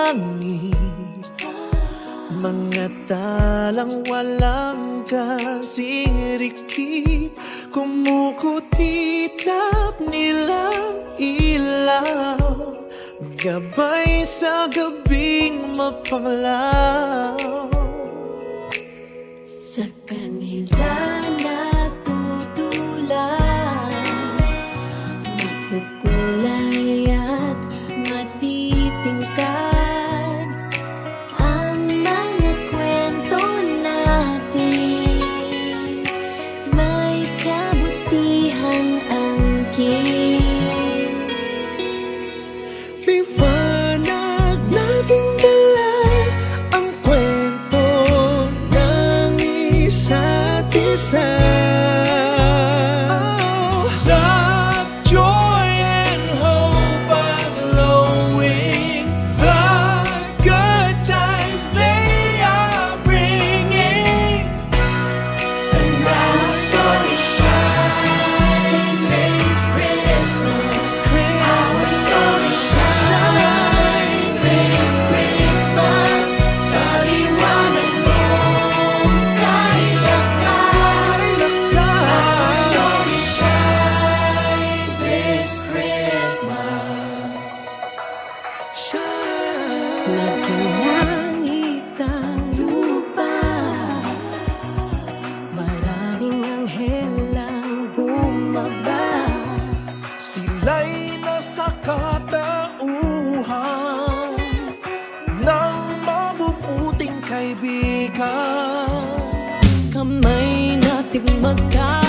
langit, mga talang walang kasing rikit, kumukutitap nilang ilaw, gabay sa gabing mapanglaw. Sa kanila natutulan, mapukulay at matitingkad ang mga kwento natin, may kabutihan angkin. Liwanag nating dala ang kwento ng isa't isa. Love, joy, and hope are glowing. The good times they are bringing. And now our story shine this Christmas. Our story shine this Christmas. Sa liwanag mong kailakas. Our story shine this Christmas. Nagkinangit ang lupa, maraming anghel ang bumaba. Sila'y nasa katauhan ng mabubuting kaibigan. Kamay natin magka